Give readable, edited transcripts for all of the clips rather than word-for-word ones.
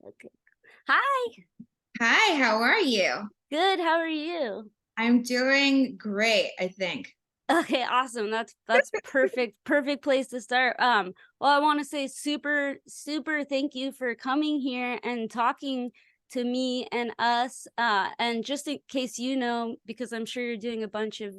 Okay. Hi. Hi, how are you? Good. How are you? I'm doing great, I think. Okay, awesome. That's perfect. Perfect place to start. Well, I want to say super thank you for coming here and talking to me and us. And just in case you know, because I'm sure you're doing a bunch of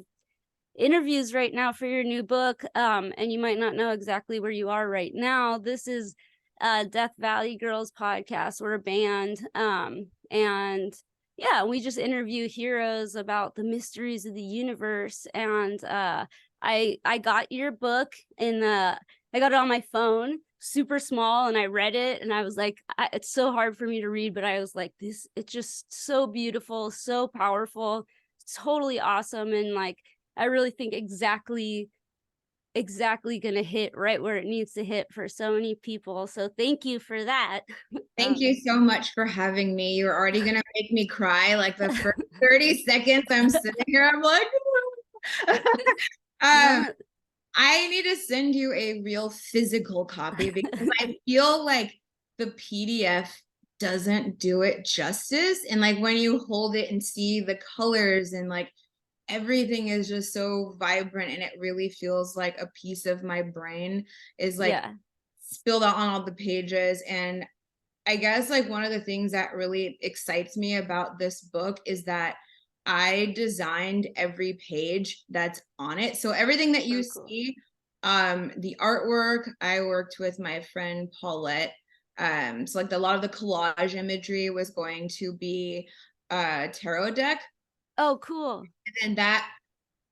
interviews right now for your new book, and you might not know exactly where you are right now. This is Death Valley Girls podcast. We're a band, and yeah, we just interview heroes about the mysteries of the universe. And I got your book in the I got it on my phone, super small, and I read it, and I was like, it's so hard for me to read, but I was like, this it's just so beautiful, so powerful, totally awesome, and like I really think exactly gonna hit right where it needs to hit for so many people. So thank you for that. Thank you so much for having me. You're already gonna make me cry like the first 30 seconds I'm sitting here. I'm like, um, No, I need to send you a real physical copy because I feel like the PDF doesn't do it justice. And like when you hold it and see the colors and like everything is just so vibrant and it really feels like a piece of my brain is like yeah, spilled out on all the pages. And I guess like one of the things that really excites me about this book is that I designed every page that's on it. So everything that you so cool. see, the artwork, I worked with my friend Paulette. So like a lot of the collage imagery was going to be tarot deck. Oh, cool. And that,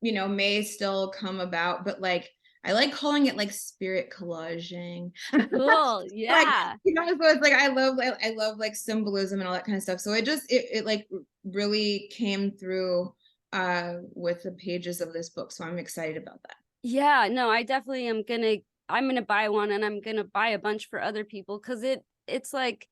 may still come about, but like I like calling it like spirit collaging. Cool. Like, Yeah. so it's like I love like symbolism and all that kind of stuff. So it like really came through with the pages of this book. So I'm excited about that. Yeah, no, I definitely I'm gonna buy one, and I'm gonna buy a bunch for other people because it's like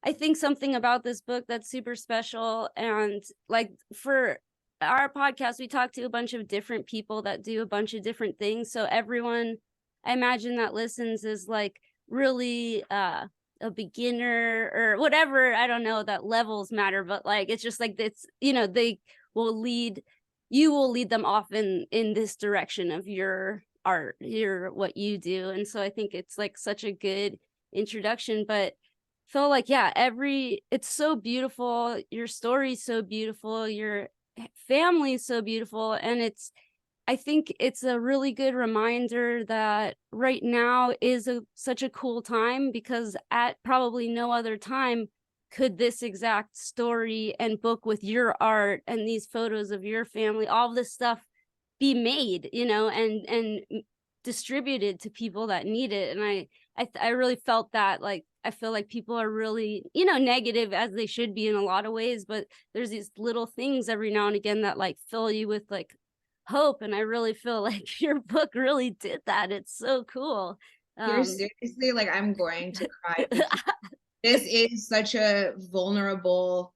I think something about this book that's super special. And like for our podcast, we talk to a bunch of different people that do a bunch of different things. So everyone, I imagine, that listens is like really a beginner or whatever. I don't know that levels matter, but like it's just like it's, they will lead you will lead them off in this direction of your art, your what you do. And so I think it's like such a good introduction. But feel like, yeah, it's so beautiful, your story's so beautiful, your family's so beautiful. And I think it's a really good reminder that right now is such a cool time, because at probably no other time could this exact story and book with your art and these photos of your family, all this stuff, be made, and distributed to people that need it. And I really felt that. Like I feel like people are really, negative, as they should be in a lot of ways, but there's these little things every now and again that like fill you with like hope. And I really feel like your book really did that. It's so cool. You're um seriously like I'm going to cry because this is such a vulnerable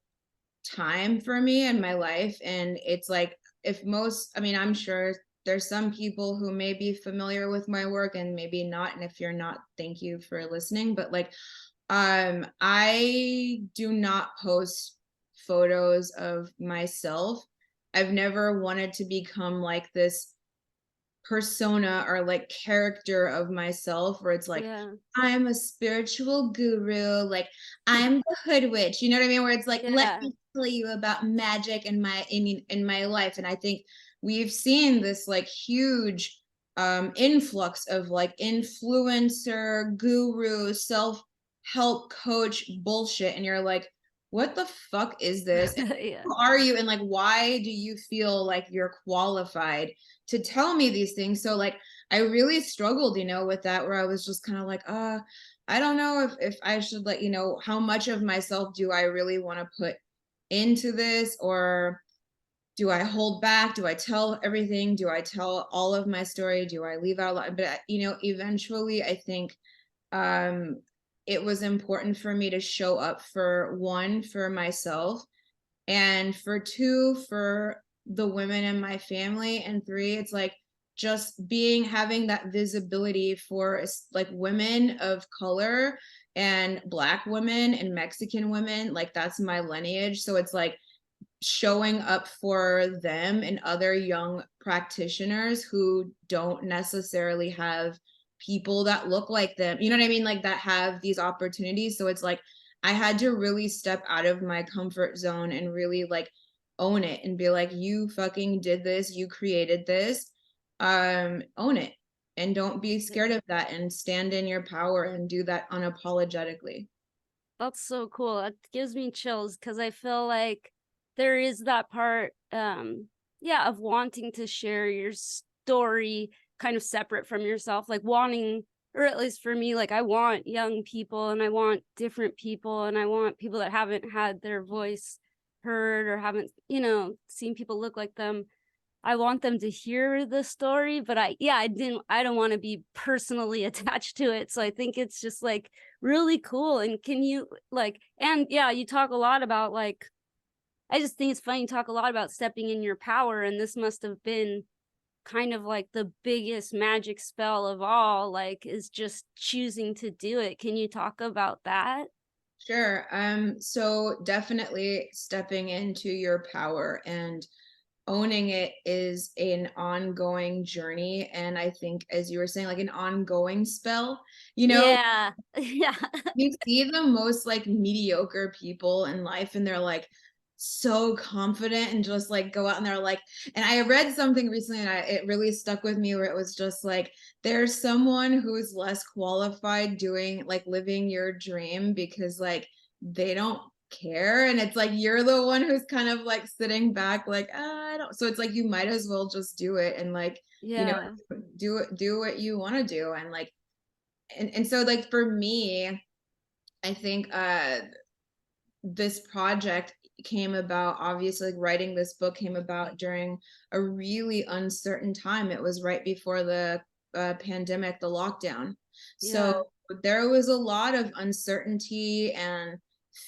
time for me in my life. And it's like, I mean, I'm sure there's some people who may be familiar with my work and maybe not. And if you're not, thank you for listening. But like, I do not post photos of myself. I've never wanted to become like this persona or like character of myself where it's like yeah. I'm a spiritual guru, like I'm the Hoodwitch, you know what I mean, where it's like let Yeah. me tell you about magic in my life. And I think we've seen this like huge influx of like influencer guru self-help coach bullshit, and you're like, what the fuck is this, and Yeah. who are you, and like why do you feel like you're qualified to tell me these things? So like I really struggled, with that, where I was just kind of like, I don't know if I should let, how much of myself do I really want to put into this, or do I hold back? Do I tell everything? Do I tell all of my story? Do I leave out a lot? But eventually I think um it was important for me to show up, for one, for myself, and for two, for the women in my family, and three, it's like just having that visibility for like women of color and Black women and Mexican women. Like that's my lineage. So it's like showing up for them and other young practitioners who don't necessarily have people that look like them. You know what I mean? Like that have these opportunities. So it's like I had to really step out of my comfort zone and really like own it and be like, you fucking did this, you created this. Own it. And don't be scared of that and stand in your power and do that unapologetically. That's so cool. That gives me chills because I feel like there is that part, yeah, of wanting to share your story kind of separate from yourself, like wanting, or at least for me, like I want young people and I want different people and I want people that haven't had their voice heard or haven't, seen people look like them. I want them to hear the story, but I don't want to be personally attached to it. So I think it's just like really cool. And can you like, and yeah, you talk a lot about like, I just think it's funny. You talk a lot about stepping in your power. And this must have been kind of like the biggest magic spell of all, like, is just choosing to do it. Can you talk about that? Sure. So definitely stepping into your power and owning it is an ongoing journey. And I think, as you were saying, like an ongoing spell, you know, Yeah. Yeah. you see the most like mediocre people in life and they're like so confident and just like go out and they're like, and I read something recently and it really stuck with me where it was just like there's someone who is less qualified doing like living your dream because like they don't care, and it's like you're the one who's kind of like sitting back like I don't, so it's like you might as well just do it and like you know Yeah. do what you want to do. And like and so like for me, I think this project came about, obviously like writing this book came about during a really uncertain time. It was right before the pandemic, the lockdown. So Yeah. there was a lot of uncertainty and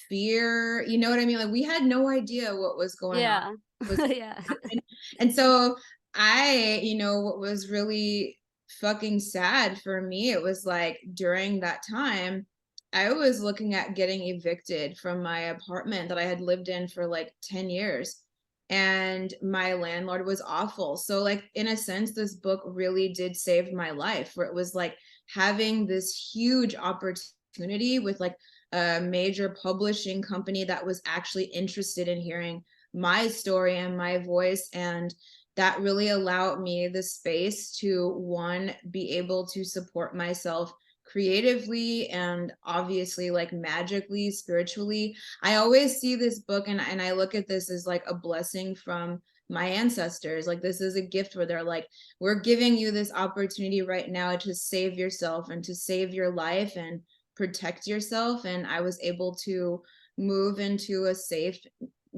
fear, you know what I mean? Like we had no idea what was going on, Yeah. was Yeah. happening. And so what was really fucking sad for me, it was like during that time I was looking at getting evicted from my apartment that I had lived in for like 10 years. And my landlord was awful. So, like, in a sense, this book really did save my life, where it was like having this huge opportunity with like a major publishing company that was actually interested in hearing my story and my voice. And that really allowed me the space to, one, be able to support myself creatively and obviously like magically, spiritually. I always see this book and I look at this as like a blessing from my ancestors. Like this is a gift where they're like, we're giving you this opportunity right now to save yourself and to save your life and protect yourself. And I was able to move into a safe,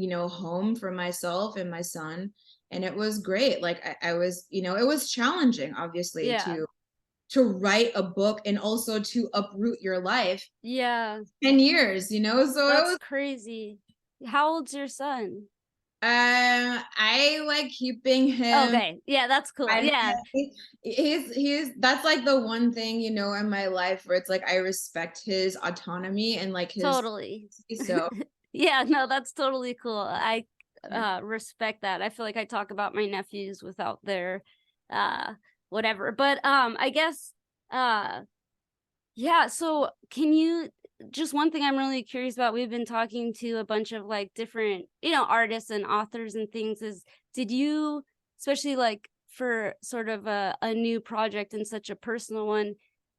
home for myself and my son. And it was great. Like I was, it was challenging, obviously, Yeah. to write a book and also to uproot your life Yeah. 10 years, so it That's was crazy. How old's your son? I like keeping him Okay. Yeah, that's cool. private. Yeah, He's that's like the one thing, in my life where it's like I respect his autonomy and like his, totally. so Yeah, no, that's totally cool. I yeah. respect that. I feel like I talk about my nephews without their uh whatever. But I guess uh yeah, so can you, just one thing I'm really curious about, we've been talking to a bunch of like different, artists and authors and things, is did you, especially like for sort of a new project and such a personal one,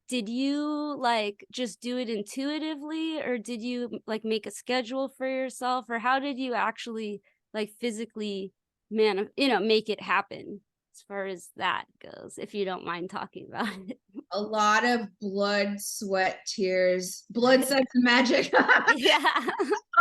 did you like just do it intuitively or did you like make a schedule for yourself, or how did you actually like physically make it happen as far as that goes, if you don't mind talking about it? A lot of blood, sweat, tears, blood, sex, and magic. Yeah.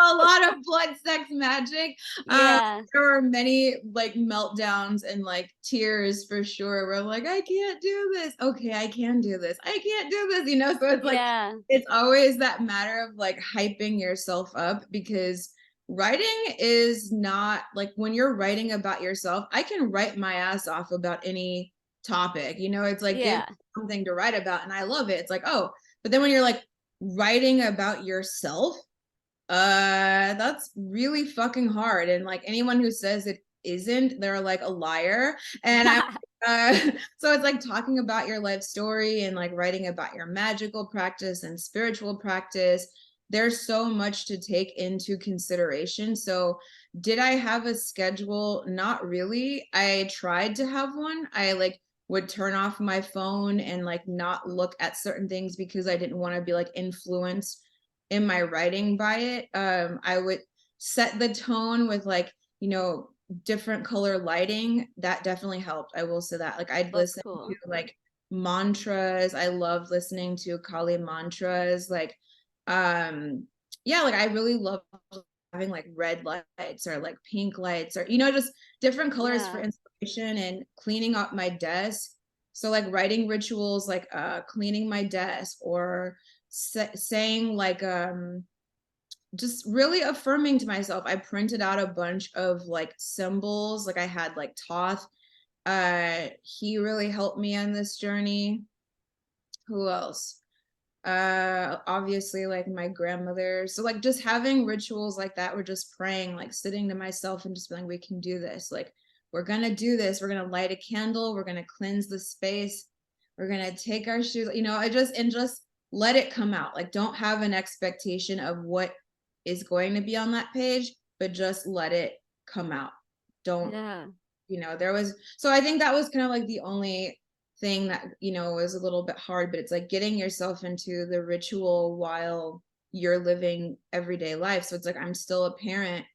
A lot of blood, sex, magic. Yeah. There were many like meltdowns and like tears for sure. Where I'm like, I can't do this. Okay, I can do this. I can't do this. So it's like Yeah. it's always that matter of like hyping yourself up, because writing is not like when you're writing about yourself. I can write my ass off about any topic, you know, it's like give Yeah. something to write about and I love it. It's like, oh, but then when you're like writing about yourself, that's really fucking hard. And like anyone who says it isn't, they're like a liar. And I'm so it's like talking about your life story and like writing about your magical practice and spiritual practice. There's so much to take into consideration. So did I have a schedule? Not really. I tried to have one. I like would turn off my phone and like not look at certain things because I didn't want to be like influenced in my writing by it. I would set the tone with like, you know, different color lighting. That definitely helped. I will say that. Like I'd That's listen cool. to like mantras. I love listening to Kali mantras. Like, yeah, like I really love having like red lights or like pink lights or, you know, just different colors for Yeah. inspiration and cleaning up my desk. So like writing rituals like cleaning my desk or saying like just really affirming to myself. I printed out a bunch of like symbols. Like I had like Toth. He really helped me on this journey. Who else? Obviously like my grandmother. So like just having rituals like that, we're just praying, like sitting to myself and just being, we can do this. Like we're gonna do this. We're gonna light a candle. We're gonna cleanse the space. We're gonna take our shoes, you know, I just and just let it come out. Like don't have an expectation of what is going to be on that page, but just let it come out. Don't, Yeah. you know, there was, so I think that was kind of like the only thing that, you know, was a little bit hard, but it's like getting yourself into the ritual while you're living everyday life. So it's like I'm still a parent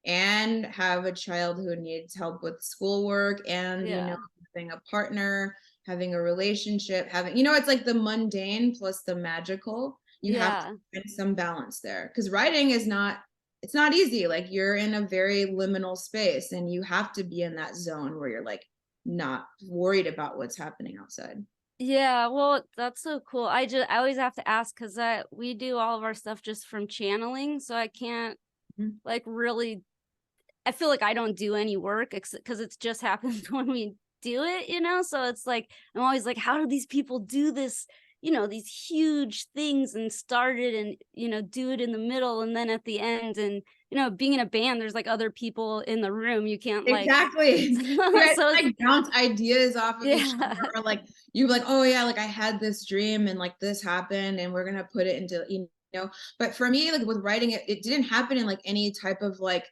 and have a child who needs help with schoolwork and, you know, Yeah. having a partner, having a relationship, having, you know, it's like the mundane plus the magical. You have to Yeah. find some balance there because writing is not, it's not easy. Like you're in a very liminal space and you have to be in that zone where you're like not worried about what's happening outside. Yeah, well, that's so cool. I always have to ask because we do all of our stuff just from channeling, so I can't Mhm. like really. I feel like I don't do any work because it's just happens when we do it, you know. So it's like I'm always like, how do these people do this? You know, these huge things and start it and do it in the middle and then at the end and being in a band, there's like other people in the room. You can't like, Exactly. You guys so like bounce ideas off of each yeah, other, or like you like, oh yeah, like I had this dream and like this happened and we're gonna put it into, you know. But for me, like with writing it, it didn't happen in like any type of like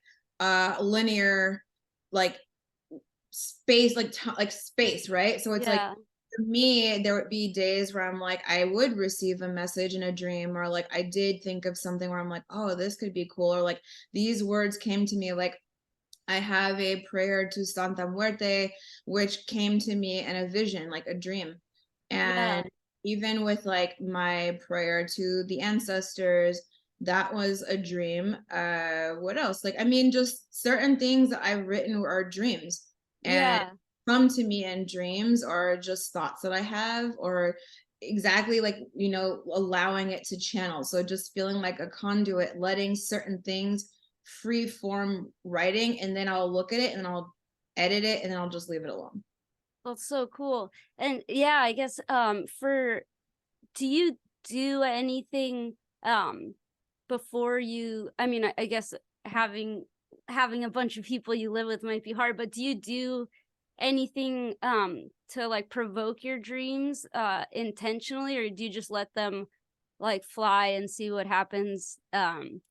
linear like space, like like space, right? So it's like yeah, for me, there would be days where I'm like, I would receive a message in a dream, or like I did think of something where I'm like, oh, this could be cool, or like these words came to me, like I have a prayer to Santa Muerte, which came to me in a vision, like a dream. yeah, And even with like my prayer to the ancestors, that was a dream. What else? Like, I mean, just certain things that I've written are dreams and yeah. come to me in dreams or just thoughts that I have, or exactly like, you know, allowing it to channel. So just feeling like a conduit, letting certain things free form writing, and then I'll look at it and I'll edit it and then I'll just leave it alone. That's so cool. And yeah, I guess for do you do anything before you I mean I guess having a bunch of people you live with might be hard, but do you do anything to like provoke your dreams intentionally, or do you just let them like fly and see what happens?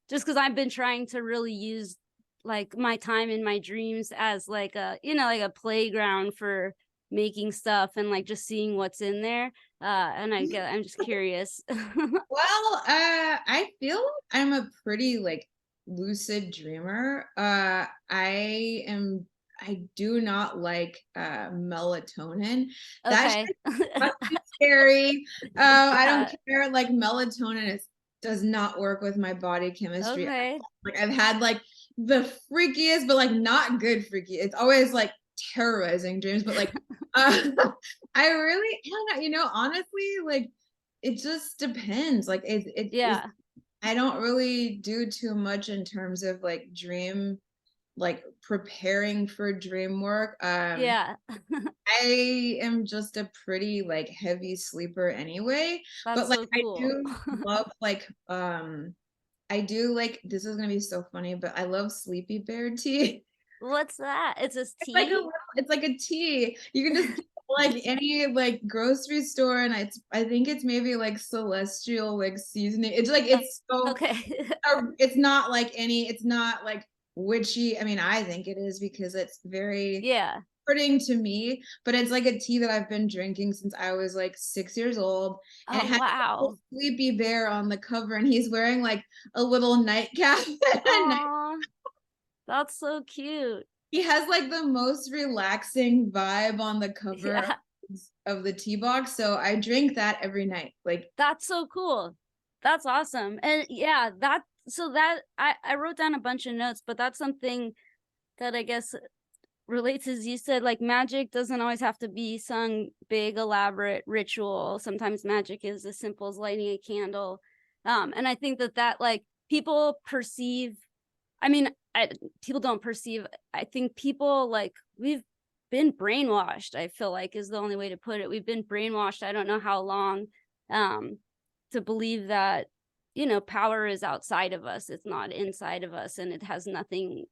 Just because I've been trying to really use like my time in my dreams as like a like a playground for making stuff and like just seeing what's in there. And I'm just curious. Well, I feel like I'm a pretty like lucid dreamer. I do not like melatonin. That Okay. shit fucking scary. I don't Yeah. care. Like melatonin does not work with my body chemistry. Okay. Like I've had like the freakiest, but like not good freaky. It's always like terrorizing dreams, but like uh, I don't know, you know, honestly, like it just depends. Like it is Yeah. I don't really do too much in terms of like dream like preparing for dream work. Yeah. I am just a pretty like heavy sleeper anyway, but That's like so I cool. do love like I do like, this is gonna be so funny, but I love sleepy bear tea. What's that? It's a It's like a tea? little, it's like a tea. You can just get like any like grocery store, and I think it's maybe like celestial like seasoning. It's like Oh, it's so okay. it's not like any, it's not like witchy. I mean, I think it is because it's very Yeah. comforting to me, but it's like a tea that I've been drinking since I was like 6 years old, and it Oh, has a little wow. sleepy bear on the cover, and he's wearing like a little nightcap. Aw, that's so cute. He has like the most relaxing vibe on the cover Yeah, of the tea box, so I drink that every night. Like, that's so cool. That's awesome. And yeah, that so that I wrote down a bunch of notes, but that's something that I guess relates as you said, like magic doesn't always have to be some big elaborate ritual. Sometimes magic is as simple as lighting a candle. And I think that like people perceive, I mean, people don't perceive. I think people like we've been brainwashed. I feel like is the only way to put it. We've been brainwashed. I don't know how long, um, to believe that power is outside of us. It's not inside of us, and it has nothing.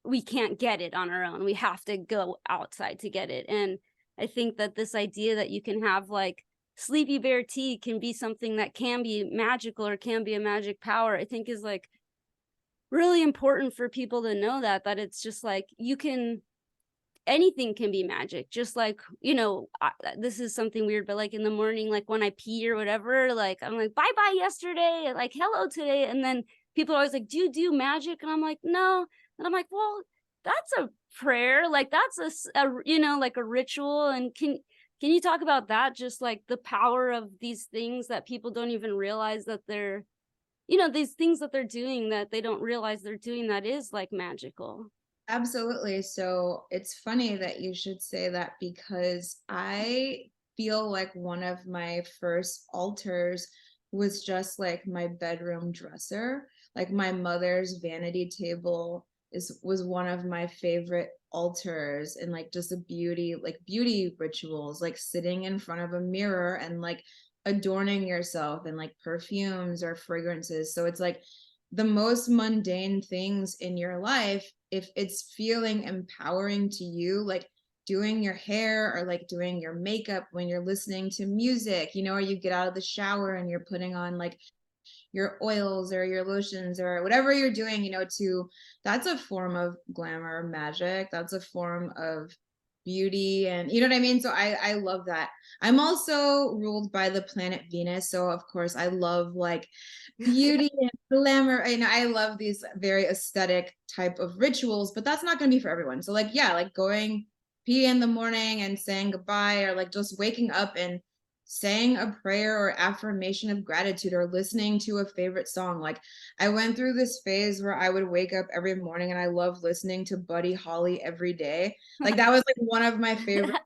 We can't get it on our own. We have to go outside to get it. And I think that this idea that you can have like sleepy bear tea can be something that can be magical or can be a magic power. I think is like really important for people to know that it's just like you can anything can be magic, just like this is something weird, but like in the morning, like when I pee or whatever, like I'm like bye bye yesterday, like hello today, and then people are always like do you do magic, and I'm like no, and I'm like well that's a prayer, like that's like a ritual. And can you talk about that, just like the power of these things that people don't even realize that they're these things that they're doing that they don't realize they're doing that is like magical. absolutely. So it's funny that you should say that because I feel like one of my first altars was just like my bedroom dresser. Like my mother's vanity table was one of my favorite altars, and like just a beauty, like beauty rituals, like sitting in front of a mirror and like adorning yourself and like perfumes or fragrances. So it's like the most mundane things in your life, if it's feeling empowering to you, like doing your hair or like doing your makeup when you're listening to music, or you get out of the shower and you're putting on like your oils or your lotions or whatever you're doing, to that's a form of glamour magic. That's a form of beauty, and you know what I mean? So I love that. I'm also ruled by the planet Venus, so of course I love like beauty and glamour. And I love these very aesthetic type of rituals, but that's not going to be for everyone. So like yeah, like going pee in the morning and saying goodbye, or like just waking up and saying a prayer or affirmation of gratitude, or listening to a favorite song. Like I went through this phase where I would wake up every morning and I love listening to Buddy Holly every day. Like that was like one of my favorite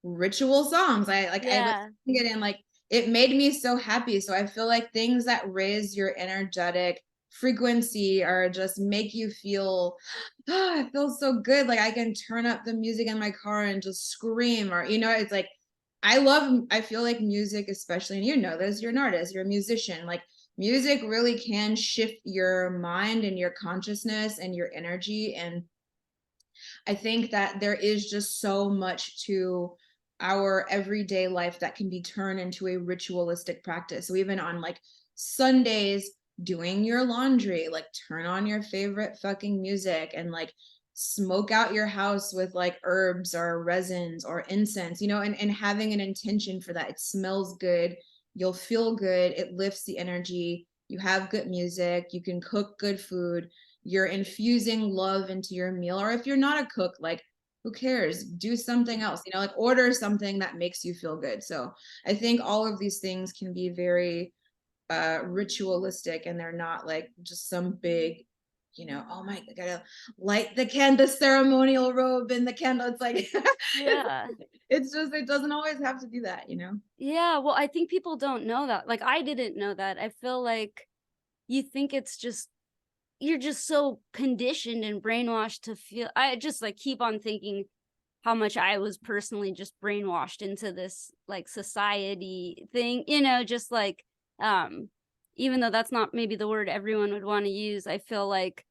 ritual songs. I listened Yeah. to it, and like it made me so happy. So I feel like things that raise your energetic frequency or just make you feel oh, it feels so good. Like I can turn up the music in my car and just scream, or it's like I feel like music, especially, and this, you're an artist, you're a musician, like music really can shift your mind and your consciousness and your energy. And I think that there is just so much to our everyday life that can be turned into a ritualistic practice. So even on like Sundays, doing your laundry, like turn on your favorite fucking music and like smoke out your house with like herbs or resins or incense, and having an intention for that. It smells good, you'll feel good, it lifts the energy, you have good music, you can cook good food, you're infusing love into your meal. Or if you're not a cook, like who cares, do something else, like order something that makes you feel good. So I think all of these things can be very ritualistic, and they're not like just some big, oh my, I gotta light the ceremonial robe and the candle. It's like Yeah. it's just, it doesn't always have to do that. Yeah, well, I think people don't know that. Like I didn't know that. I feel like you think it's just you're just so conditioned and brainwashed to feel. I just like keep on thinking how much I was personally just brainwashed into this like society thing, just like even though that's not maybe the word everyone would want to use, I feel like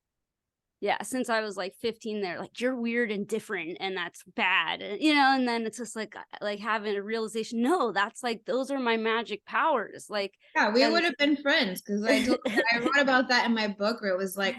yeah, since I was like 15, they're like, you're weird and different, and that's bad, and then it's just like having a realization, no, that's like those are my magic powers. Like Yeah, we and would have been friends because I wrote about that in my book where it was like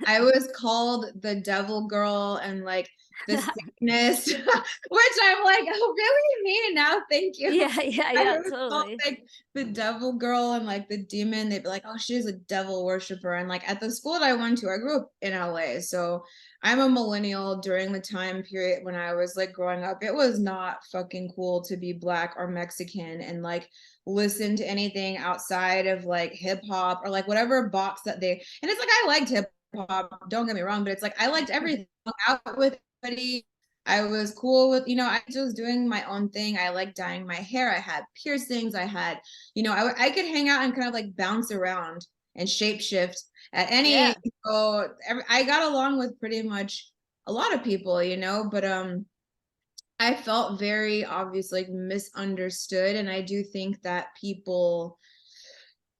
I was called the devil girl and like the sickness, which I'm like, oh, really? Me now? Thank you. yeah, yeah, I yeah, was called totally. like the devil girl and like the demon. They'd be like, oh, she's a devil worshiper. And like at the school that I went to, I grew up in LA. So I'm a millennial. During the time period when I was like growing up, it was not fucking cool to be Black or Mexican and like listen to anything outside of like hip hop or like whatever box that they, and it's like I liked hip hop, don't get me wrong, but it's like I liked everything. Out with everybody. I was cool with, I was doing my own thing. I liked dyeing my hair. I had piercings. I had, I could hang out and kind of like bounce around and shapeshift at Yeah. any, I got along with pretty much a lot of people, but I felt very obvious, like misunderstood. And I do think that people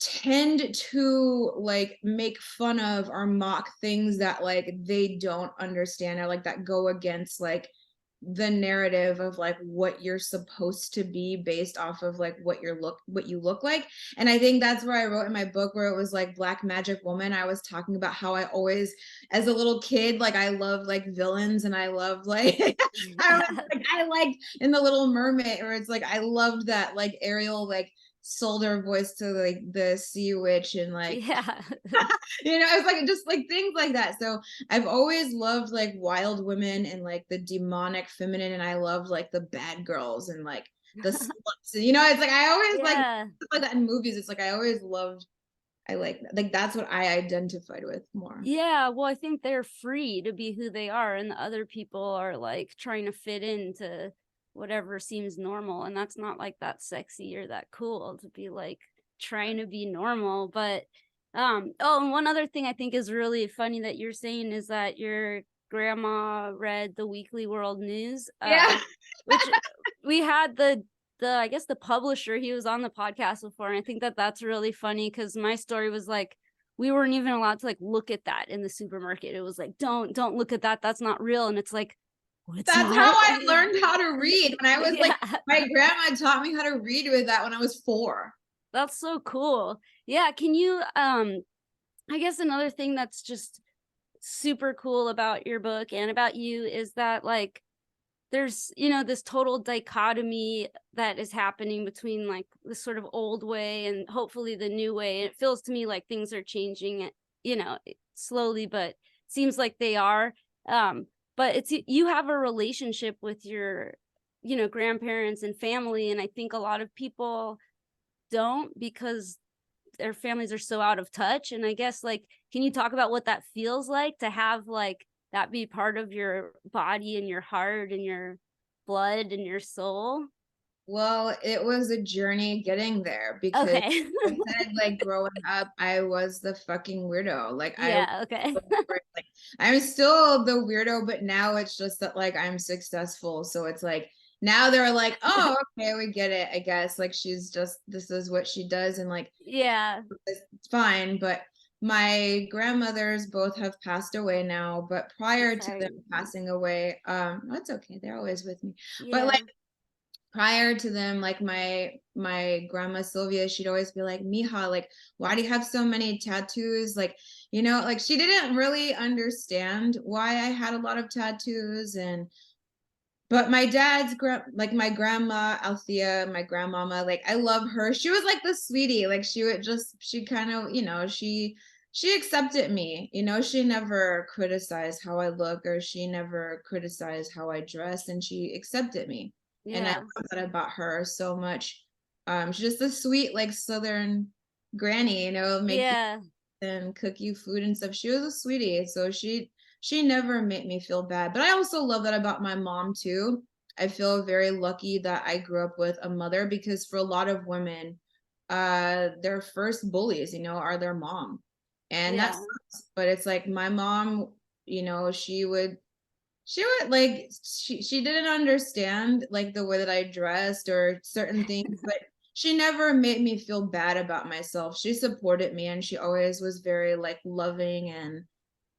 tend to like make fun of or mock things that like they don't understand or like that go against like the narrative of like what you're supposed to be based off of like what you look like. And I think that's where I wrote in my book where it was like Black Magic Woman, I was talking about how I always as a little kid like I loved like villains and I loved like I liked in the Little Mermaid where it's like I loved that like Ariel like sold her voice to like the sea witch and like Yeah. it's like just like things like that. So I've always loved like wild women and like the demonic feminine, and I love like the bad girls and like the sluts. And, it's like I always Yeah. like that in movies. It's like I always loved. I like that's what I identified with more. Yeah, well, I think they're free to be who they are, and the other people are like trying to fit into whatever seems normal, and that's not like that sexy or that cool to be like trying to be normal. But oh, and one other thing I think is really funny that you're saying is that your grandma read the Weekly World News, Yeah. which we had the I guess the publisher, he was on the podcast before, and I think that that's really funny because my story was like we weren't even allowed to like look at that in the supermarket. It was like, don't look at that. That's not real. And it's like, well, it's That's how not. I learned how to read when I was like, Yeah, my grandma taught me how to read with that when I was 4. that's so cool. Yeah. Can you, I guess another thing that's just super cool about your book and about you is that like, there's, this total dichotomy that is happening between like this sort of old way and hopefully the new way. And it feels to me like things are changing, slowly, but seems like they are. But it's you have a relationship with your, grandparents and family. And I think a lot of people don't because their families are so out of touch. And I guess like, can you talk about what that feels like to have like that be part of your body and your heart and your blood and your soul? Well, it was a journey getting there because Okay. I said, like, growing up, I was the fucking weirdo. Like, Yeah, okay. like, I'm still the weirdo, but now it's just that, like, I'm successful. So it's like, now they're like, oh, okay, we get it, I guess. Like, this is what she does. And like, Yeah. it's fine. But my grandmothers both have passed away now. But I'm prior to sorry. them passing away, that's okay. They're always with me. But like, Yeah. prior to them, like my grandma Sylvia, she'd always be like, Mija, like, why do you have so many tattoos? Like, like she didn't really understand why I had a lot of tattoos. And but my like my grandma Althea, my grandmama, like I love her. She was like the sweetie. Like she kind of, she accepted me. She never criticized how I look or she never criticized how I dress, and she accepted me. And I Yeah. love that about her so much. She's just a sweet, like Southern granny, make you Yeah. and cook you food and stuff. She was a sweetie. So she never made me feel bad. But I also love that about my mom too. I feel very lucky that I grew up with a mother because for a lot of women, their first bullies, are their mom. And that Yeah. sucks. But it's like my mom, she would like she didn't understand like the way that I dressed or certain things, but she never made me feel bad about myself. She supported me and she always was very like loving and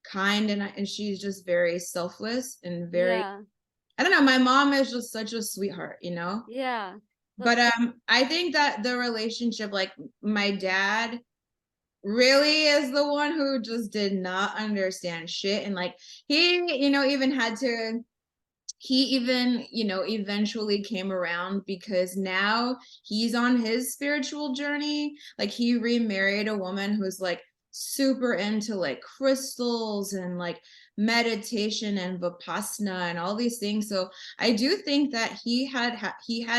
kind, and she's just very selfless and very, Yeah. I don't know, my mom is just such a sweetheart. Yeah. But I think that the relationship, like my dad really is the one who just did not understand shit, and like he, even had to he even, eventually came around because now he's on his spiritual journey. Like he remarried a woman who's like super into like crystals and like meditation and vipassana and all these things. So I do think that he had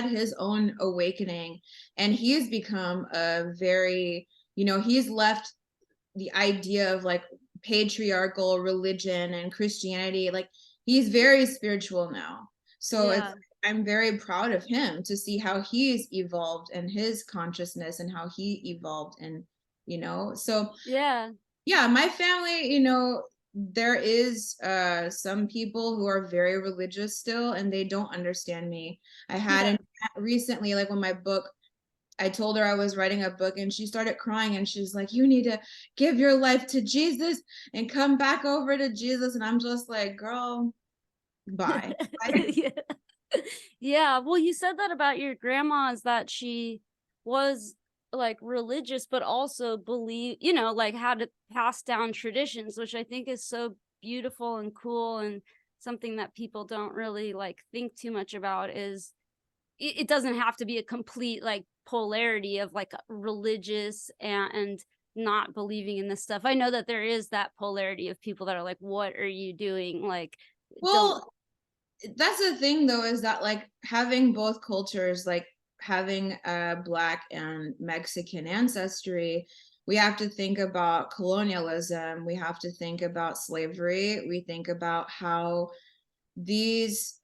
his own awakening, and he's become a very, he's left the idea of like patriarchal religion and Christianity. Like he's very spiritual now. So Yeah. I'm very proud of him to see how he's evolved and his consciousness and how he evolved, and so Yeah. yeah, my family, there is some people who are very religious still, and they don't understand me. I had Yeah. an recently, like when my book, I told her I was writing a book, and she started crying, and she's like, you need to give your life to Jesus and come back over to Jesus. And I'm just like, girl, bye. Yeah. Yeah, well, you said that about your grandma, is that she was like religious, but also believe, like had to pass down traditions, which I think is so beautiful and cool, and something that people don't really like think too much about is it doesn't have to be a complete like polarity of like religious and not believing in this stuff. I know that there is that polarity of people that are like, what are you doing? Like, don't. Well, that's the thing though, is that like having both cultures, like having a Black and Mexican ancestry, we have to think about colonialism, we have to think about slavery, we think about how these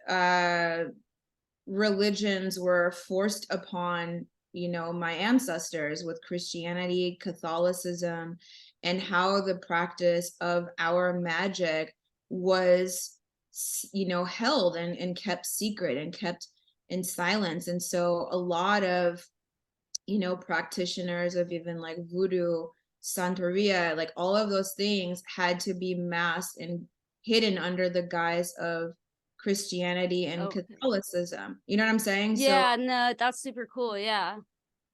religions were forced upon, my ancestors with Christianity, Catholicism, and how the practice of our magic was, held and kept secret and kept in silence. And so a lot of, practitioners of even like voodoo, Santeria, like all of those things had to be masked and hidden under the guise of Christianity and Okay. Catholicism. You know what I'm saying? So Yeah, no, that's super cool. Yeah.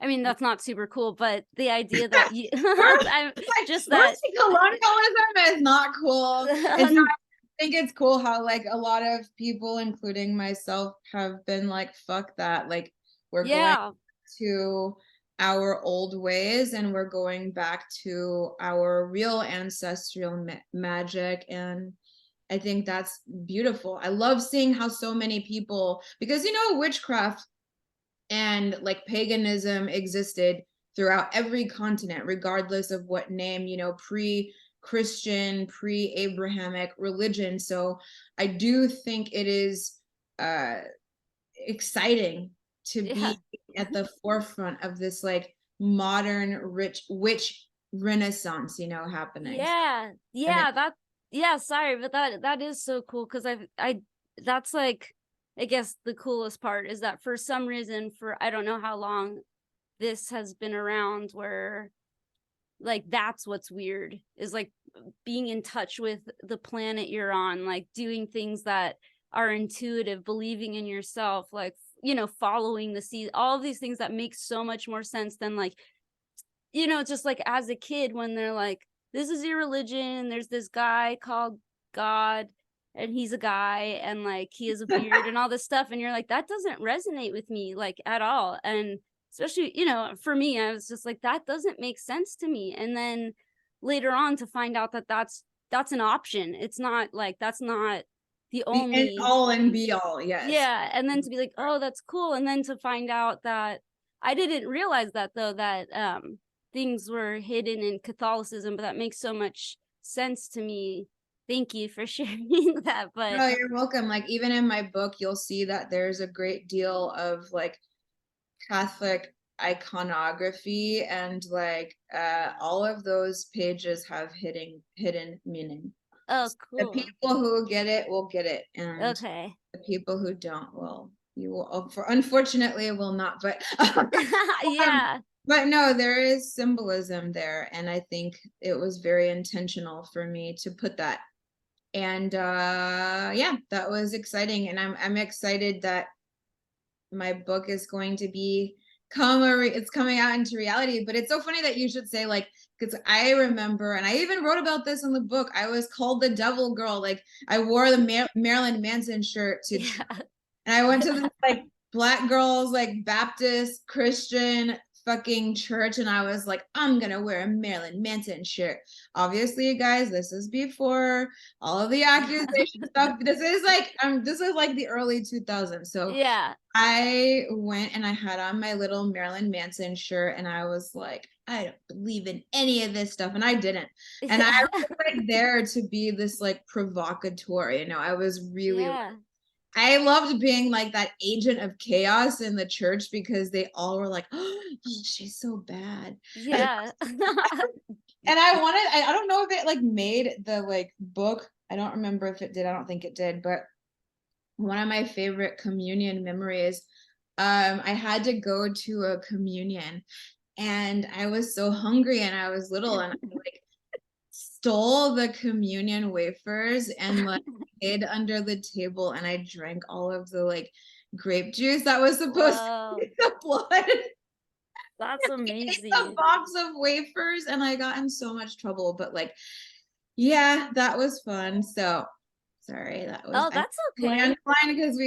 I mean, that's not super cool, but the idea that you first, I'm like just that first colonialism is not cool. It's not, I think it's cool how like a lot of people, including myself, have been like, fuck that. Like we're going yeah. to our old ways, and we're going back to our real ancestral magic. And I think that's beautiful. I love seeing how so many people, because witchcraft and like paganism existed throughout every continent, regardless of what name, pre-Christian, pre-Abrahamic religion. So I do think it is uh exciting to Yeah. be at the forefront of this like modern rich witch renaissance, happening. So Yeah. I'm Yeah, yeah, sorry, but that is so cool because I that's like I guess the coolest part is that for some reason for I don't know how long this has been around where like that's what's weird is like being in touch with the planet you're on, like doing things that are intuitive, believing in yourself, like following the sea, all of these things that make so much more sense than like just like as a kid when they're like, this is your religion, there's this guy called God, and he's a guy, and like he has a beard and all this stuff, and you're like, that doesn't resonate with me like at all. And especially, for me, I was just like, that doesn't make sense to me. And then later on to find out that that's an option. It's not like that's not the the end only. all and be all, yes. Yeah, and then to be like, oh, that's cool. And then to find out that I didn't realize that though, that things were hidden in Catholicism, but that makes so much sense to me. Thank you for sharing that. But No, you're welcome. Like even in my book, you'll see that there's a great deal of like Catholic iconography, and like all of those pages have hidden meaning. Oh, So the cool. people who get it will get it, and Okay. the people who don't will, you will, for unfortunately will not, but um, Yeah. but no, there is symbolism there, and I think it was very intentional for me to put that. And yeah, that was exciting, and I'm excited that my book is going to be it's coming out into reality. But it's so funny that you should say, like, because I remember, and I even wrote about this in the book, I was called the devil girl. Like, I wore the Marilyn Manson shirt to Yeah. and I went to this like black girls like Baptist Christian fucking church, and I was like, I'm gonna wear a Marilyn Manson shirt. Obviously, you guys, this is before all of the accusation stuff. This is like the early 2000s. So Yeah. I went and I had on my little Marilyn Manson shirt, and I was like, I don't believe in any of this stuff. And I didn't. And I Yeah. was like there to be this like provocateur, I was really, Yeah. I loved being like that agent of chaos in the church, because they all were like, oh, she's so bad. Yeah. And I don't know if it like made the like book. I don't remember if it did. I don't think it did, but one of my favorite communion memories, I had to go to a communion, and I was so hungry, and I was little, and I like stole the communion wafers and like hid under the table, and I drank all of the like grape juice that was supposed to Whoa. be the blood. That's It's a amazing. box of wafers, and I got in so much trouble, but like, yeah, that was fun. So sorry, that was Oh, I that's okay. landline, because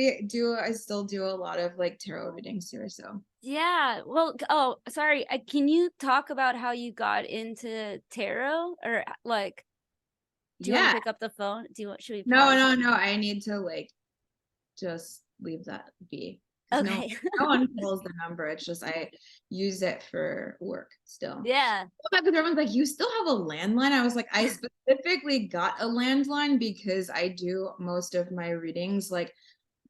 I still do a lot of like tarot readings here. So Yeah. Well, oh, sorry. Can you talk about how you got into tarot, or like, do you want to yeah, pick up the phone? Should we no, pause? no, no. I need to like just leave that be, because Okay. no one calls the number. It's just I use it for work still. Yeah. Because everyone's like, you still have a landline? I was like, I specifically got a landline because I do most of my readings like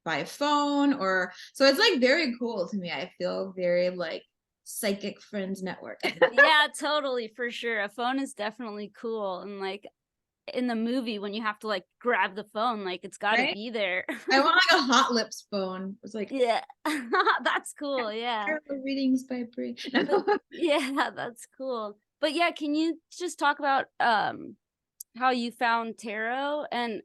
by phone, or so it's like very cool to me. I feel very like psychic friends network. Yeah, totally, for sure. A phone is definitely cool. And like in the movie, when you have to like grab the phone, like it's got to Right? be there. I want like a Hot Lips phone. It's like Yeah. That's cool. Yeah. tarot readings by Bri. But yeah, that's cool. But yeah, can you just talk about how you found tarot, and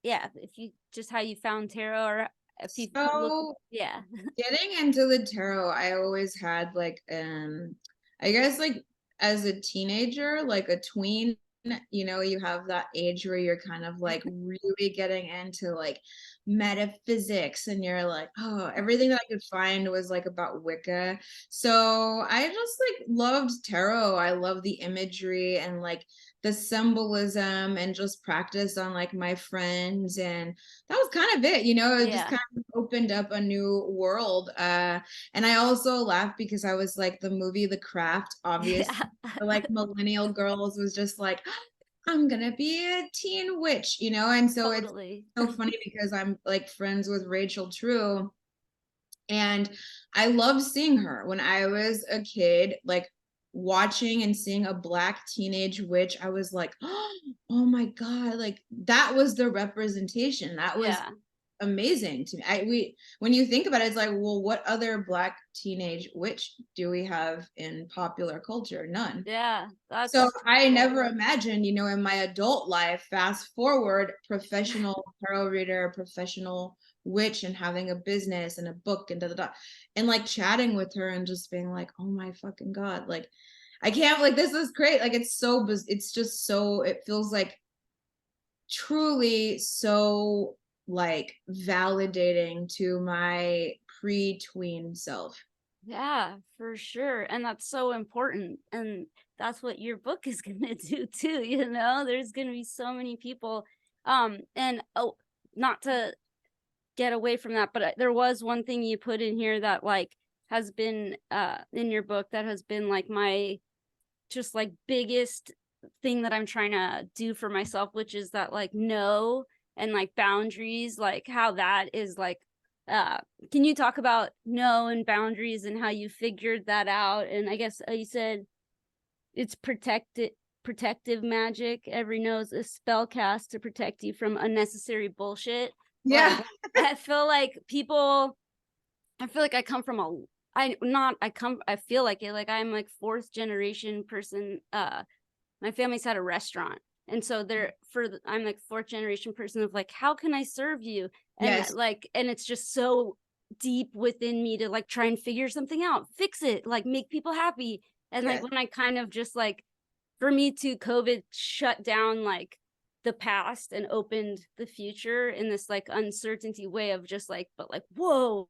yeah, if you just how you found tarot, or if you look, So yeah. getting into the tarot, I always had like I guess like as a teenager, like a tween, you have that age where you're kind of like really getting into like metaphysics, and you're like, oh, everything that I could find was like about Wicca. So I just like loved tarot. I love the imagery and like the symbolism, and just practice on like my friends, and that was kind of it, it just Yeah. kind of opened up a new world. And I also laughed because I was like, the movie The Craft, obviously, Yeah. for like millennial girls, was just like, I'm gonna be a teen witch, and so it's Totally. so funny because I'm like friends with Rachel True, and I loved seeing her when I was a kid, like watching and seeing a black teenage witch. I was like, oh my God, like that was the representation. That was Yeah. amazing to me. When you think about it, it's like, well, what other black teenage witch do we have in popular culture? None. Yeah. So That's I cool. never imagined, in my adult life, fast forward, professional tarot reader, professional witch, and having a business and a book and da da da, and like chatting with her and just being like, oh my fucking God, like I can't, like, this is great. Like, it's just so, it feels like truly so like validating to my pre-tween self. Yeah, for sure. And that's so important. And that's what your book is going to do too, There's going to be so many people and oh, not to get away from that, but there was one thing you put in here that like has been in your book that has been like my just like biggest thing that I'm trying to do for myself, which is that like no, and like boundaries, like how that is like Can you talk about no and boundaries and how you figured that out? And I guess you said it's protective magic. Every no is a spell cast to protect you from unnecessary bullshit. Yeah. Like, I feel like I come from I feel like it, like I'm like fourth generation person. My family's had a restaurant. And so I'm like fourth generation person of like, how can I serve you? And Yes. and it's just so deep within me to like try and figure something out, fix it, like make people happy. And like Yes. when I kind of just like, for me too, COVID shut down like the past and opened the future in this like uncertainty way of just like, but like, whoa,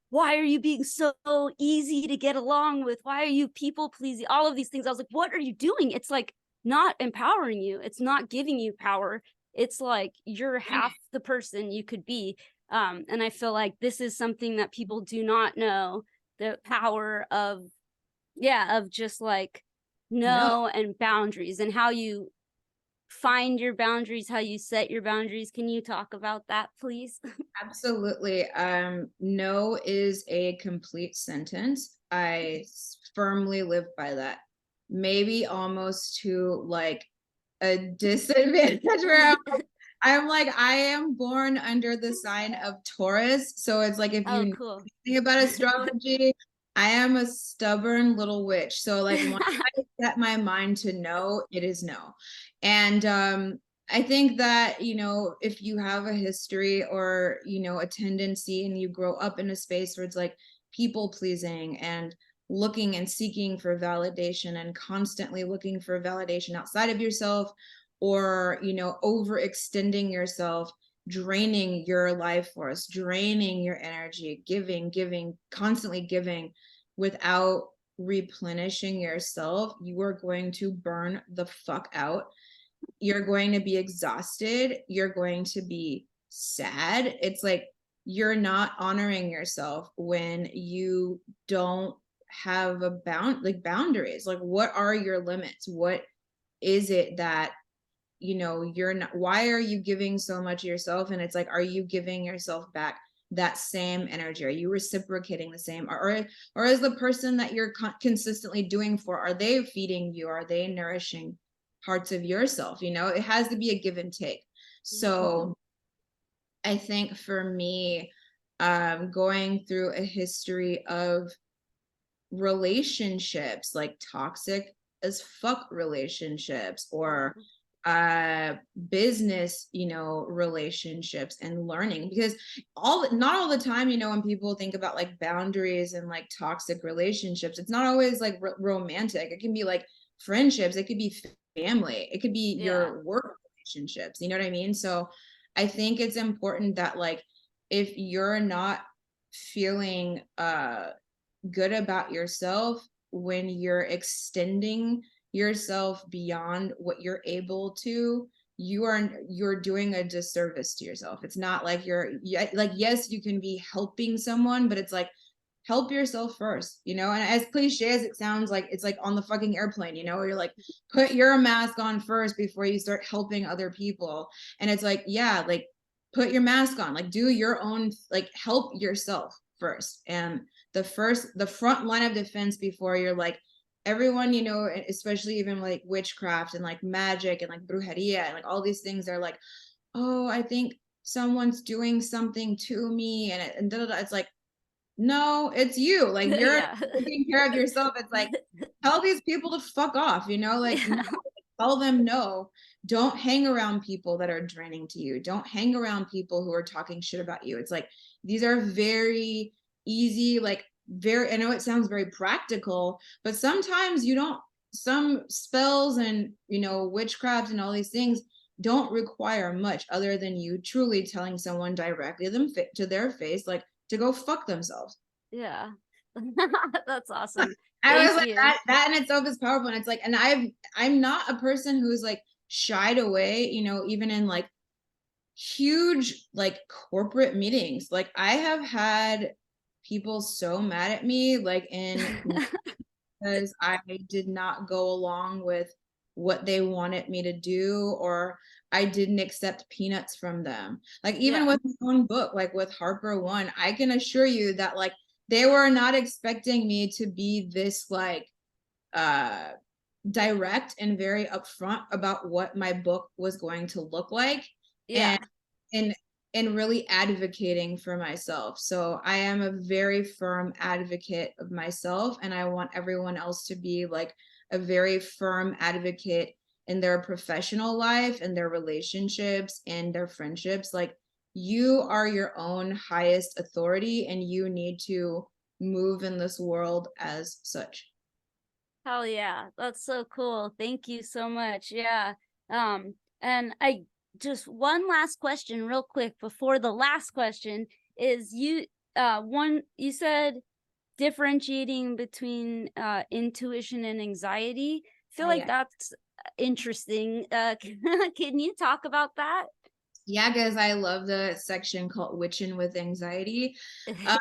why are you being so easy to get along with? Why are you people pleasing? All of these things. I was like, what are you doing? It's like not empowering you. It's not giving you power. It's like you're half the person you could be. And I feel like this is something that people do not know, the power of, of just like No. no and boundaries and how you find your boundaries, how you set your boundaries. Can you talk about that, please? Absolutely. No is a complete sentence. I firmly live by that. Maybe almost to like a disadvantage where I'm like, I am born under the sign of Taurus. So it's like if Oh, you know cool. anything about astrology, I am a stubborn little witch. So like once I set my mind to no, it is no. And I think that, you know, if you have a history or, you know, a tendency and you grow up in a space where it's like people pleasing and looking and seeking for validation and constantly looking for validation outside of yourself, or, you know, overextending yourself, draining your life force, draining your energy, giving, constantly giving without replenishing yourself, you are going to burn the fuck out. You're going to be exhausted. You're going to be sad. It's like you're not honoring yourself when you don't have a boundaries. Like, what are your limits? What is it that, you know, you're not, why are you giving so much of yourself? And it's like, are you giving yourself back that same energy? Are you reciprocating the same? Or is the person that you're consistently doing for, are they feeding you? Are they nourishing parts of yourself? You know, it has to be a give and take. So I think for me, going through a history of relationships, like toxic as fuck relationships, or business, you know, relationships, and learning, because not all the time, you know, when people think about like boundaries and like toxic relationships, it's not always like romantic. It can be like friendships, it could be family, it could be Yeah. your work relationships, you know what I mean? So I think it's important that like if you're not feeling good about yourself when you're extending yourself beyond what you're able to, you're doing a disservice to yourself. It's not like like, yes, you can be helping someone, but it's like, help yourself first, you know? And as cliche as it sounds, like it's like on the fucking airplane, you know, where you're like, put your mask on first before you start helping other people. And it's like, yeah, like put your mask on, like do your own, like help yourself first. And the front line of defense before you're like, everyone, you know, especially even like witchcraft and like magic and like brujeria and like all these things are like, oh, I think someone's doing something to me, and da, da, da. It's like, no, it's you. Like you're Yeah. taking care of yourself. It's like, tell these people to fuck off, you know, like no, Yeah. tell them no. Don't hang around people that are draining to you. Don't hang around people who are talking shit about you. It's like, these are very easy, like very, I know it sounds very practical, but sometimes you don't, some spells and, you know, witchcraft and all these things don't require much other than you truly telling someone directly to their face, like, to go fuck themselves. Yeah. That's awesome. I was Thank like, you. that in itself is powerful. And it's like, and I'm not a person who's like shied away, you know, even in like huge like corporate meetings. Like I have had people so mad at me, like in because I did not go along with what they wanted me to do, or I didn't accept peanuts from them. Like even Yeah. with my own book, like with Harper One, I can assure you that like they were not expecting me to be this like uh direct and very upfront about what my book was going to look like, Yeah. and and and really advocating for myself. So I am a very firm advocate of myself, and I want everyone else to be like a very firm advocate in their professional life and their relationships and their friendships. Like you are your own highest authority and you need to move in this world as such. Hell yeah. That's so cool. Thank you so much. Yeah. And I just one last question real quick before the last question is you said differentiating between intuition and anxiety. I feel Oh like yeah. that's interesting. Can you talk about that? Yeah, guys, I love the section called Witching with Anxiety. Uh,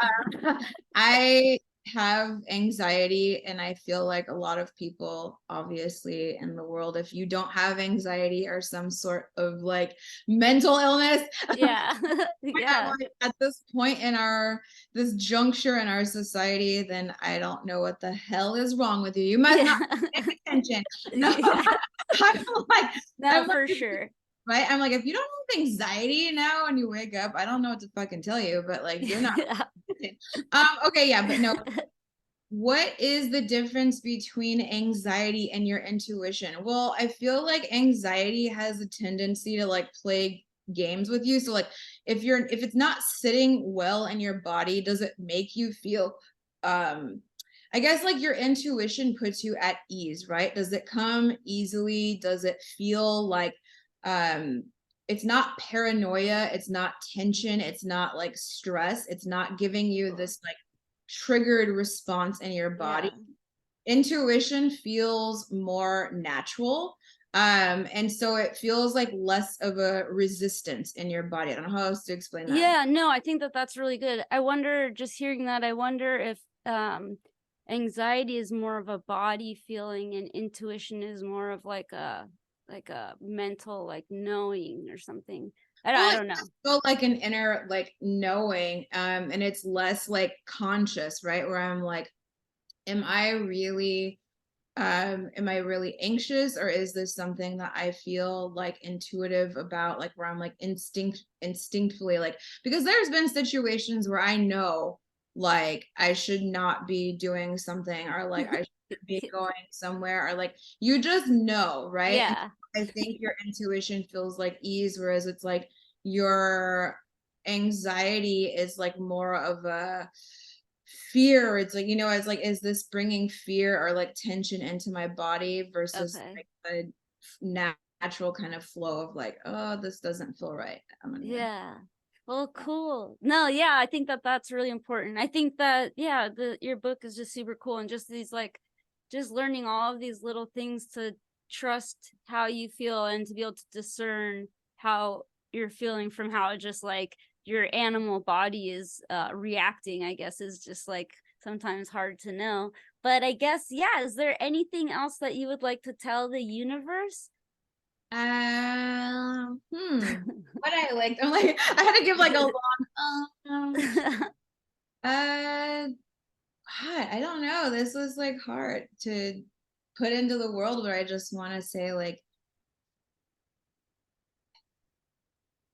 I have anxiety, and I feel like a lot of people, obviously, in the world, if you don't have anxiety or some sort of like mental illness, Yeah. I'm Yeah. like at this point in this juncture in our society, then I don't know what the hell is wrong with you. You must not Yeah. pay attention. No, Yeah. I'm like, No, I'm like, for sure. right? I'm like, if you don't have anxiety now and you wake up, I don't know what to fucking tell you, but like you're not. Yeah. Okay, yeah, but no. What is the difference between anxiety and your intuition? Well, I feel like anxiety has a tendency to like play games with you. So like if it's not sitting well in your body, does it make you feel I guess like your intuition puts you at ease, right? Does it come easily? Does it feel like um it's not paranoia, it's not tension, it's not like stress, it's not giving you this like triggered response in your body. Yeah. Intuition feels more natural. And so it feels like less of a resistance in your body. I don't know how else to explain that. Yeah, no, I think that that's really good. I wonder, just hearing that, I wonder if anxiety is more of a body feeling and intuition is more of like a mental like knowing or something. I Well, it don't know. does feel like an inner like knowing, and it's less like conscious, right? Where I'm like, am I really am I really anxious, or is this something that I feel like intuitive about, like where I'm like instinctively like, because there's been situations where I know like I should not be doing something, or like I should be going somewhere, or like you just know, right? And Yeah. I think your intuition feels like ease, whereas it's like your anxiety is like more of a fear. It's like, it's like, is this bringing fear or like tension into my body versus Okay. like a natural kind of flow of like, oh, this doesn't feel right. I'm gonna. Yeah. Well, cool. No, yeah, I think that that's really important. I think that yeah, the your book is just super cool, and just these like just learning all of these little things to trust how you feel and to be able to discern how you're feeling from how just like your animal body is reacting, I guess is just like sometimes hard to know. But I guess yeah, is there anything else that you would like to tell the universe? What I liked, I'm like, I had to give like a long, uh, God, I don't know. This was like hard to put into the world, where I just want to say like,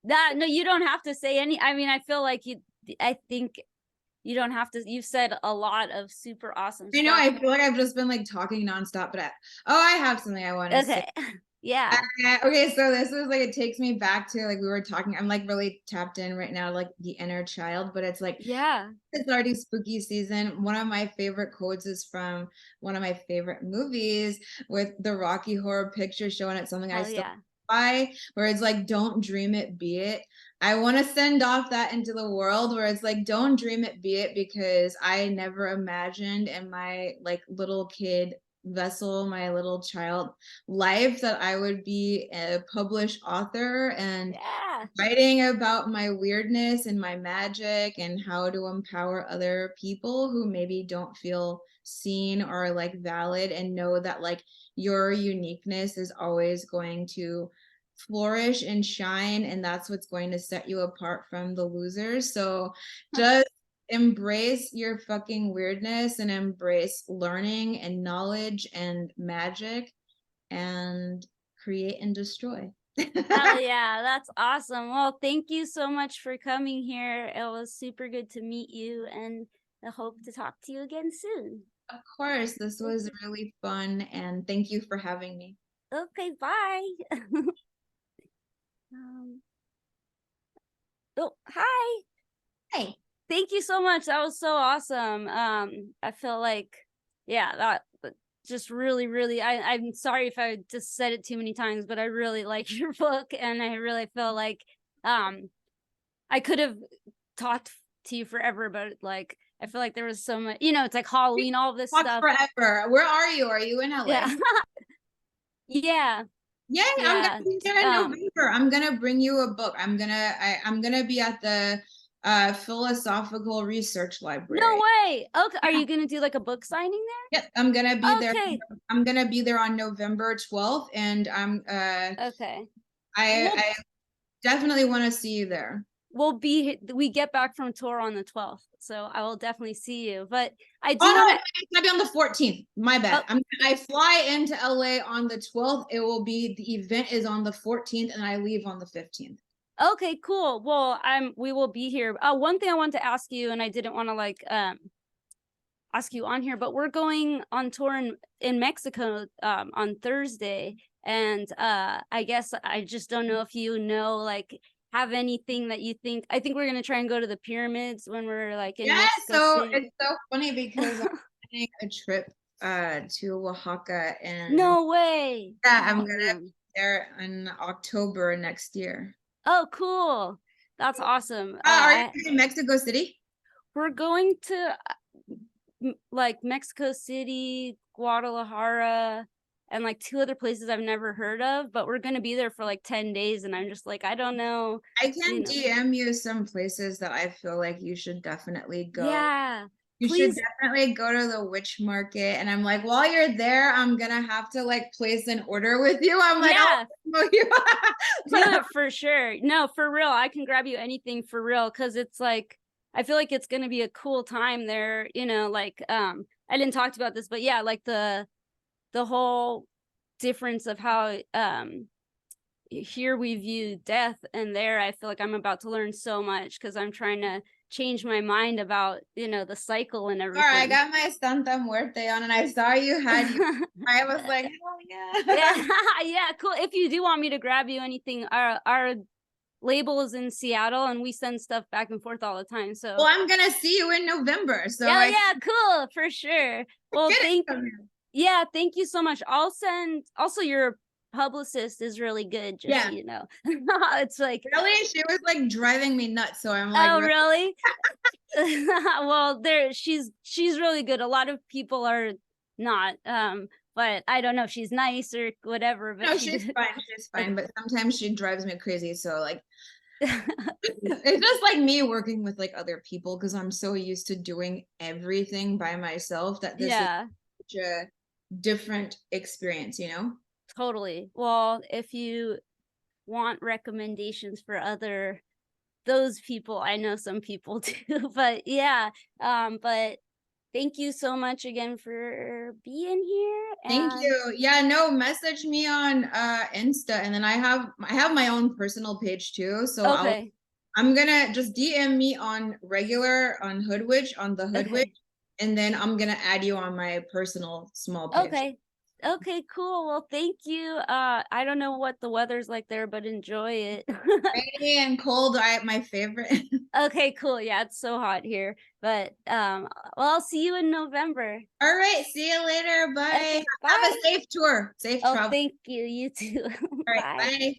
That no, you don't have to say any. I mean, I feel like I think you don't have to. You've said a lot of super awesome I know stuff. I feel like I've just been like talking nonstop, but I have something I want to say. Okay. Yeah. Okay, so this is like, it takes me back to like we were talking. I'm like really tapped in right now, like the inner child, but it's like Yeah. it's already spooky season. One of my favorite quotes is from one of my favorite movies with the Rocky Horror Picture Show, and it's something I Hell still yeah. by, where it's like, don't dream it, be it. I want to send off that into the world, where it's like, don't dream it, be it, because I never imagined in my like little kid vessel, my little child life, that I would be a published author and Yeah. writing about my weirdness and my magic and how to empower other people who maybe don't feel seen or like valid, and know that like your uniqueness is always going to flourish and shine, and that's what's going to set you apart from the losers. So just embrace your fucking weirdness and embrace learning and knowledge and magic and create and destroy. Hell yeah, that's awesome. Well, thank you so much for coming here. It was super good to meet you, and I hope to talk to you again soon. Of course, this was really fun, and thank you for having me. Okay, bye. um, oh, hi. Hey. Thank you so much. That was so awesome. I feel like, yeah, that just really, I'm sorry if I just said it too many times, but I really like your book, and I really feel like I could have talked to you forever, but like I feel like there was so much, it's like Halloween, all this Talk stuff. forever. Where are you? Are you in LA? Yeah. Yeah. Yay, I'm gonna be there in November. I'm gonna bring you a book. I'm gonna be at the Philosophical Research Library. No way. Okay. Are you gonna do like a book signing there? Yep, I'm gonna be there. Okay. I'm gonna be there on November 12th, and Okay. I definitely want to see you there. We get back from tour on the 12th, so I will definitely see you. But I do Oh no, want it's gonna be on the 14th. My bad. I fly into LA on the 12th. The event is on the 14th, and I leave on the 15th. Okay, cool. Well, we will be here. One thing I wanted to ask you, and I didn't want to like ask you on here, but we're going on tour in Mexico on Thursday, and I guess I just don't know if you know, like, have anything that you think. I think we're gonna try and go to the pyramids when we're like in Mexico City. It's so funny because I'm planning a trip to Oaxaca, and No way. yeah, I'm gonna be there in October next year. Oh, cool. That's awesome. Are you in Mexico City? We're going to like Mexico City, Guadalajara, and like 2 other places I've never heard of, but we're gonna be there for like 10 days, and I'm just like, I don't know. I can DM you some places that I feel like you should definitely go. Yeah. You Please. should definitely go to the witch market. And I'm like, while you're there, I'm gonna have to like place an order with you. I'm like, yeah. Oh, you. Do it for sure. No, for real. I can grab you anything for real, because it's like I feel like it's gonna be a cool time there. Like I didn't talk about this, but yeah, like the whole difference of how here we view death, and there I feel like I'm about to learn so much, because I'm trying to change my mind about the cycle and everything. All right, I got my Santa Muerte on, and I saw you had you. I was like, hell yeah. Yeah. Yeah, cool. If you do want me to grab you anything, our label is in Seattle, and we send stuff back and forth all the time. So well, I'm gonna see you in November. So yeah, cool, for sure. Well, thank you so much. I'll send. Also, your publicist is really good, just so you know. It's like, really, she was like driving me nuts, so I'm like, oh really? Well, she's really good. A lot of people are not, but I don't know if she's nice or whatever. But no, she's fine, but sometimes she drives me crazy, so like it's just like me working with like other people, because I'm so used to doing everything by myself that this is such a different experience, Totally. Well, if you want recommendations for those people, I know some people too, but yeah. But thank you so much again for being here. Thank you. Yeah, no, message me on Insta, and then I have my own personal page too. So I'm gonna just DM me on Hoodwitch, on the Hoodwitch, and then I'm gonna add you on my personal small page. Okay, cool. Well, thank you. I don't know what the weather's like there, but enjoy it. Rainy and cold, my favorite. Okay, cool. Yeah, it's so hot here. But well, I'll see you in November. All right, see you later. Bye. Okay, bye. Have a safe tour. Safe travel. Thank you. You too. All right, bye.